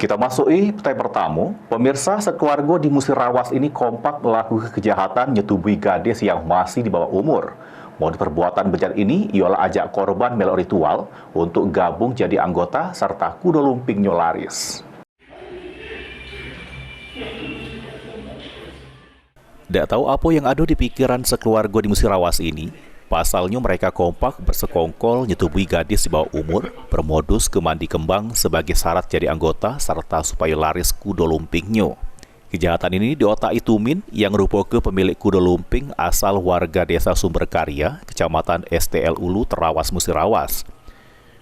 Kita masuki petai pertama, pemirsa sekeluarga di Musirawas ini kompak melakukan kejahatan nyetubui gadis yang masih di bawah umur. Modus perbuatan bejat ini ialah ajak korban melok ritual untuk gabung jadi anggota serta kuda lumping nyolaris. Tidak tahu apa yang ada di pikiran sekeluarga di Musirawas ini. Pasalnya mereka kompak bersekongkol nyetubui gadis di bawah umur bermodus ke mandi kembang sebagai syarat jadi anggota serta supaya laris kuda lumpingnya. Kejahatan ini diotak Tumin yang merupakan pemilik kuda lumping asal warga desa Sumberkarya, kecamatan STL Ulu, Terawas, Musirawas.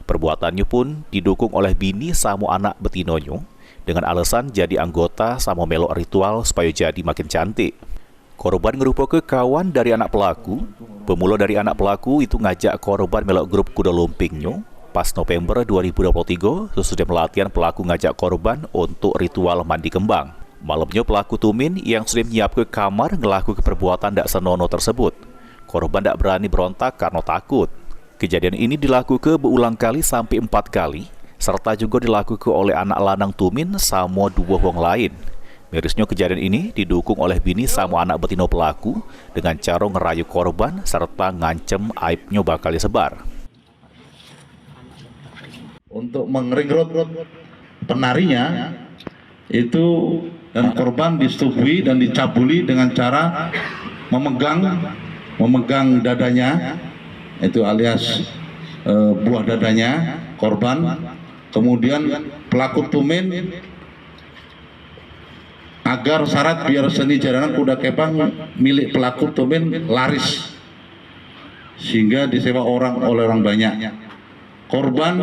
Perbuatannya pun didukung oleh bini sama anak betinonyo dengan alasan jadi anggota sama melok ritual supaya jadi makin cantik. Korban merupakan kawan dari anak pelaku. Pemula dari anak pelaku itu ngajak korban melok grup kuda lumpingnya. Pas November 2023, sesudah pelatihan pelaku ngajak korban untuk ritual mandi kembang. Malamnya pelaku Tumin yang sudah menyiapkan kamar ngelakukan perbuatan tidak senonoh tersebut. Korban tidak berani berontak karena takut. Kejadian ini dilakukan berulang kali sampai 4 kali, serta juga dilakukan oleh anak lanang Tumin sama 2 orang lain. Mirisnya kejadian ini didukung oleh bini sama anak betino pelaku dengan cara ngerayu korban serta ngancem aibnya bakal disebar. Untuk mengeringrut penarinya itu dan korban disetubui dan dicabuli dengan cara memegang dadanya, itu alias buah dadanya korban. Kemudian pelaku Tumin agar syarat biar seni jaranan kuda kepang milik pelaku Tumin laris sehingga disewa oleh orang banyak. Korban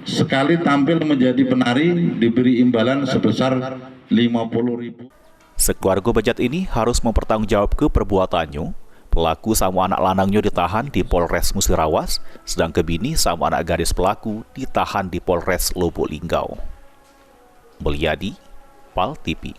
sekali tampil menjadi penari diberi imbalan sebesar 50.000. Sekeluarga bejat ini harus mempertanggungjawabkan perbuatannya. Pelaku sama anak lanangnya ditahan di Polres Musirawas, sedangkan bini sama anak gadis pelaku ditahan di Polres Lubuk Linggau. Mulyadi, PAL TV.